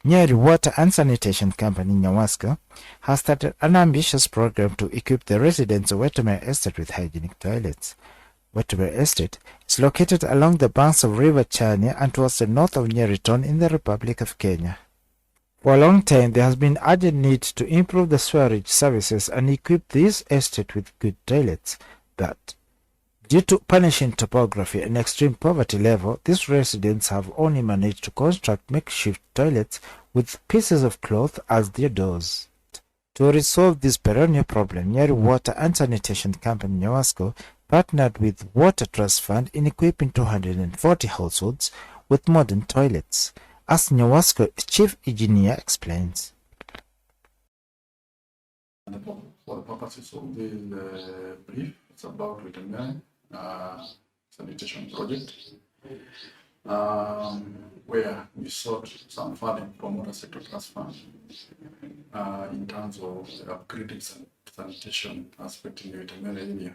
Nyeri Water Sanitation Co, Nyewasco, has started an ambitious program to equip the residents of Witemere Estate with hygienic toilets. Witemere Estate is located along the banks of River Chania and towards the north of Nyeri Town in the Republic of Kenya. For a long time, there has been urgent need to improve the sewerage services and equip this estate with good toilets, but due to punishing topography and extreme poverty level, these residents have only managed to construct makeshift toilets with pieces of cloth as their doors. To resolve this perennial problem, Nyeri Water Sanitation Co, Nyewasco, partnered with Water Trust Fund in equipping 240 households with modern toilets, as Nyewasco chief engineer explains. For the purposes of this brief, it's about Witemere sanitation project, where we sought some funding from Water Sector Trust Fund in terms of upgrading sanitation aspect in the Witemere area.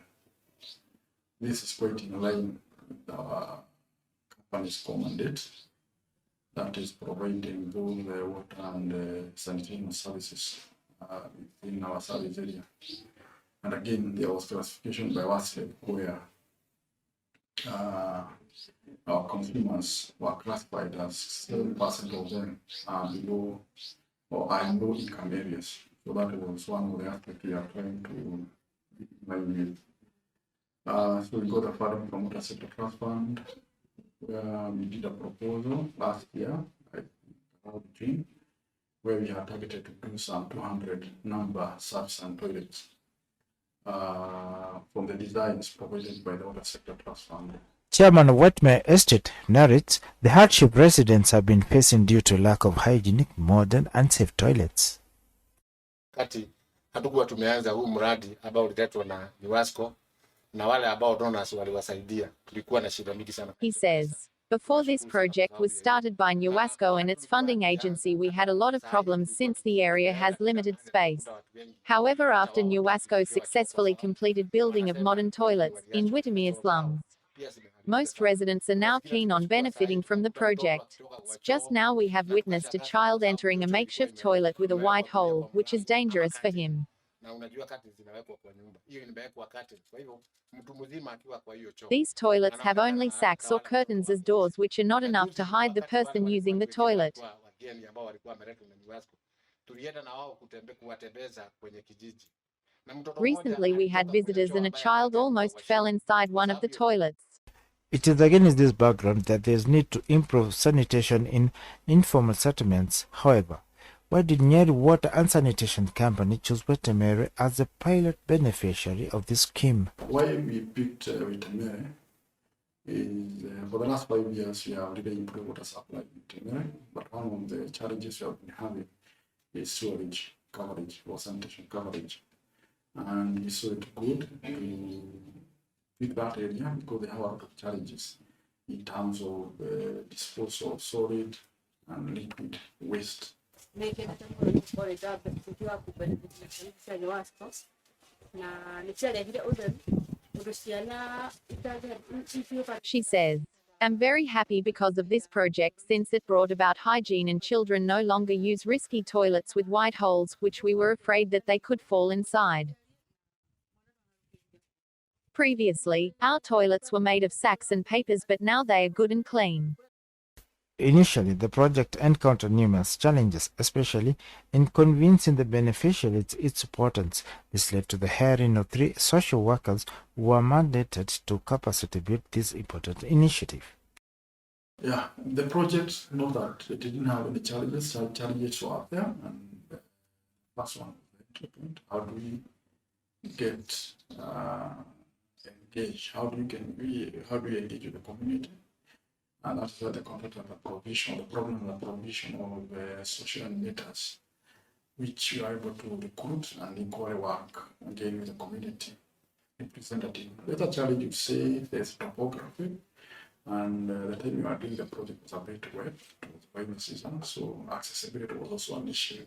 This is quite in line with our company's core mandate, that is providing both the water and sanitation services in our service area. And again, there was classification by WASLEB where our consumers were classified as 7% of them are below or are in low income areas. So that was one of the aspects we are trying to line with. So we got a funding from Water Sector Trust Fund, where we did a proposal last year, around June, where we had targeted to do some 200 number service and toilets from the designs provided by the Water Sector Trust Fund. Chairman of Witemere Estate narrates the hardship residents have been facing due to lack of hygienic, modern and safe toilets. Kati hatukuwa tumeanza huu mradi ambao uliletwa na Nyewasco na wale ambao donors waliwasaidia, tulikuwa na shida mingi sana. He says, before this project was started by Nyewasco and its funding agency, we had a lot of problems since the area has limited space. However, after Nyewasco successfully completed building of modern toilets in Witemere slums, most residents are now keen on benefiting from the project. Just now we have witnessed a child entering a makeshift toilet with a white hole, which is dangerous for him. These toilets have only sacks or curtains as doors, which are not enough to hide the person using the toilet. Recently we had visitors and a child almost fell inside one of the toilets. It is against this background that there is need to improve sanitation in informal settlements. However, why did Nyeri Water Sanitation Company choose Witemere as the pilot beneficiary of this scheme? Why we picked Witemere is for the last 5 years we have really improved water supply in Witemere, but one of the challenges we have been having is sewerage coverage or sanitation coverage. And we saw it good to pick that area because they have a lot of challenges in terms of disposal of solid and liquid waste. She says, I'm very happy because of this project since it brought about hygiene and children no longer use risky toilets with white holes, which we were afraid that they could fall inside. Previously, our toilets were made of sacks and papers, but now they are good and clean. Initially, the project encountered numerous challenges, especially in convincing the beneficiaries its importance. This led to the hiring of 3 social workers who were mandated to capacity build this important initiative. Yeah, the project, not that it didn't have any challenges, challenges were out there, and that's one point. How do we get engaged? How do we engage with the community? And that's where the content of the provision, the problem of the provision of social animators, which we are able to recruit and inquiry work again with the community representative. The other challenge you say there's topography, and the time you are doing the project was a bit wet, it was rainy season, so accessibility was also an issue.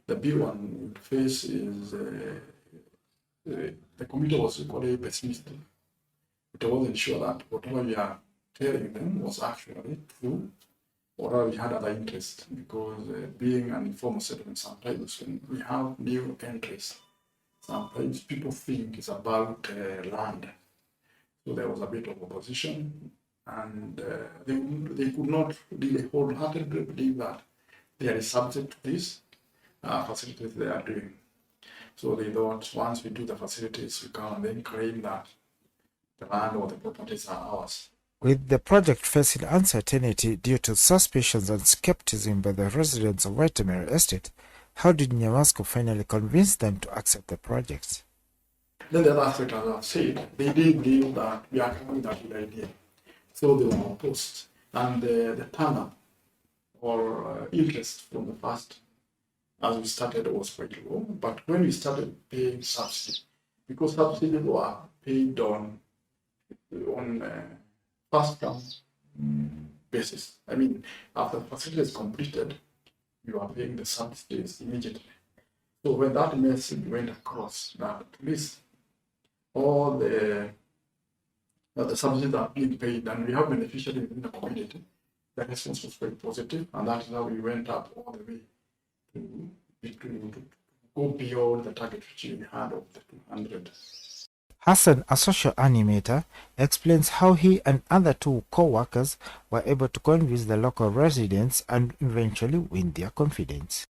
The big one we face is the community was equally pessimistic. It wasn't sure that whatever we are telling them was actually true, or we had other interests, because being an informal settlement, sometimes when we have new entries, sometimes people think it's about land. So there was a bit of opposition, and they could not really wholeheartedly believe that there is subject to this facilities they are doing. So they thought once we do the facilities, we come and then claim that the land or the properties are ours. With the project facing uncertainty due to suspicions and skepticism by the residents of Witemere Estate, how did Nyewasco finally convince them to accept the project? Then the other aspect, as I've said, they didn't believe that we are coming with a good idea. So they were opposed. And the turn-up or interest from the first, as we started, was quite low. But when we started paying subsidy, because subsidies were paid on first come basis. I mean, after the facility is completed, you are paying the subsidies immediately. So when that message went across that at least all the subsidies are being paid and we have beneficiaries in the community, the response was very positive, and that is how we went up all the way to go beyond the target which we had of the 200. Hassan, a social animator, explains how he and other two co-workers were able to convince the local residents and eventually win their confidence.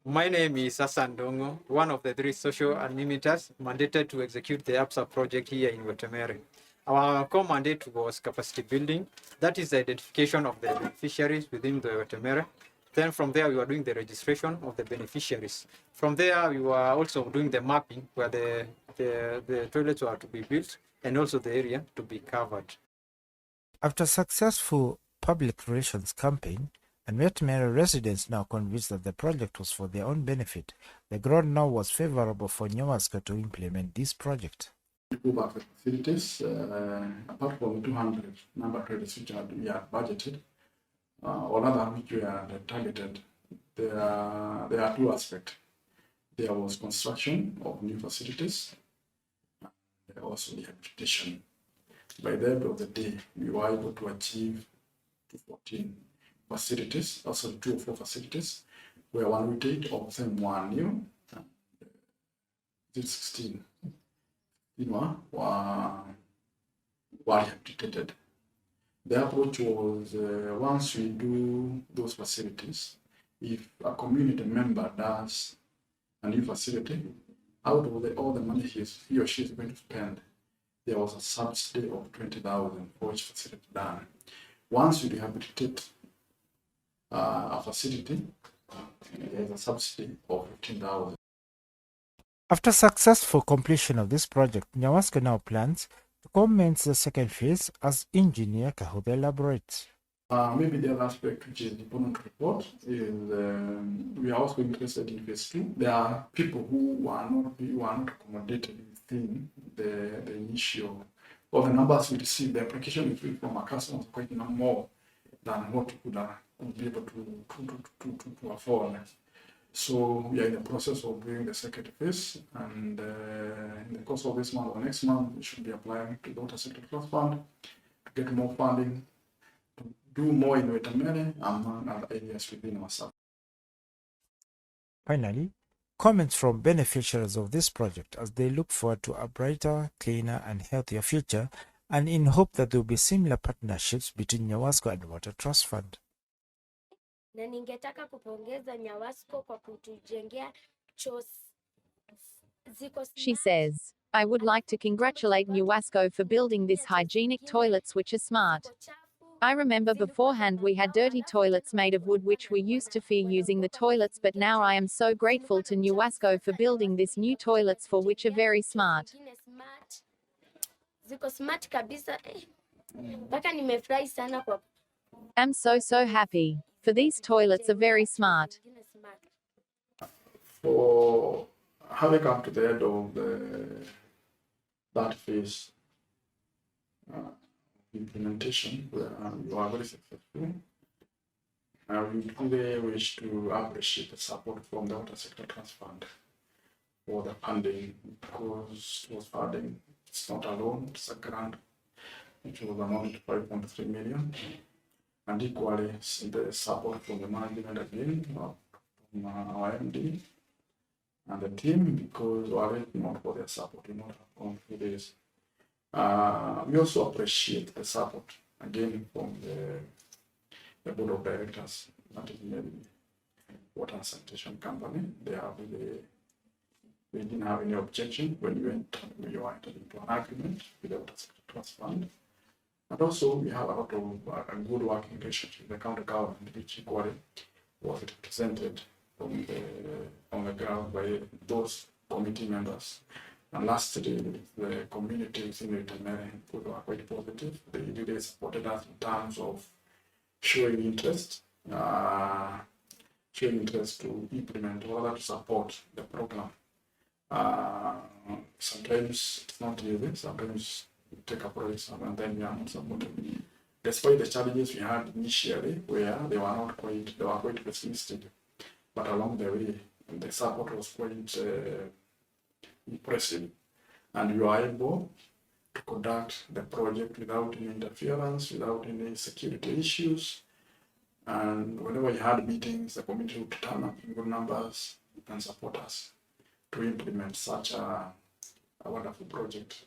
My name is Hassan Dongo, one of the 3 social animators mandated to execute the APSA project here in Witemere. Our core mandate was capacity building, that is the identification of the beneficiaries within the Witemere. Then from there, we were doing the registration of the beneficiaries. From there, we were also doing the mapping where the toilets were to be built and also the area to be covered. After a successful public relations campaign, and Witemere residents now convinced that the project was for their own benefit, the ground now was favorable for Nyewasco to implement this project. We go back to the facilities, apart from the 200 number credits which we had budgeted, or rather which we had targeted, there are 2 aspects. There was construction of new facilities, and also rehabilitation. By the end of the day, we were able to achieve 214 facilities, also 2 or 4 facilities, where 108 of them were new, and 16 were rehabilitated. The approach was once we do those facilities, if a community member does a new facility, out of all the money he or she is going to spend, there was a subsidy of 20,000 for each facility done. Once you rehabilitate a facility, there is a subsidy of 15,000. After successful completion of this project, Nyewasco now plans to commence the second phase, as engineer Kahude elaborates. Maybe the other aspect which is important to report is we are also interested in phase 2. There are people who are not accommodated within the initial, or the numbers we receive. The application we from our customers quite more than what we could be able to afford. So we are in the process of doing the second phase, and in the course of this month or next month, we should be applying to the Water Sector Trust Fund to get more funding, to do more in Witemere among other areas within ourselves. Finally, comments from beneficiaries of this project as they look forward to a brighter, cleaner and healthier future, and in hope that there will be similar partnerships between Nyewasco and Water Trust Fund. Na ningetaka kupongeza Nyewasco kwa kutujengea choo ziko. She says, I would like to congratulate Nyewasco for building this hygienic toilets which are smart. I remember beforehand we had dirty toilets made of wood which we used to fear using the toilets, but now I am so grateful to Nyewasco for building this new toilets for which are very smart. Ziko smart kabisa. Mpaka nimefurahi sana kwa. I'm so happy. For these toilets are very smart. For having come to the end of that phase implementation, you are very successful. We really wish to appreciate the support from the Water Sector Trust Fund for the funding, because it was funding, it's not alone, it's a grant which was amounted to 5.3 million. And equally, the support from the management again, from our MD and the team, because were it not for their support, we would not have gone through this. We also appreciate the support again from the board of directors, that is Nyeri Water Sanitation Company. They didn't have any objection when we entered into an agreement with the Water Sector Trust Fund. And also, we have a lot of a good working relationship with the county government, which equally was represented on the ground by those committee members. And lastly, the communities in Witemere were quite positive. They really supported us in terms of showing interest to implement or rather to support the program. Sometimes it's not easy. Sometimes you take a project and then you are not supported. Despite the challenges we had initially, where they were quite pessimistic, but along the way, the support was quite impressive, and we were able to conduct the project without any interference, without any security issues. And whenever we had meetings, the community would turn up in good numbers and support us to implement such a wonderful project.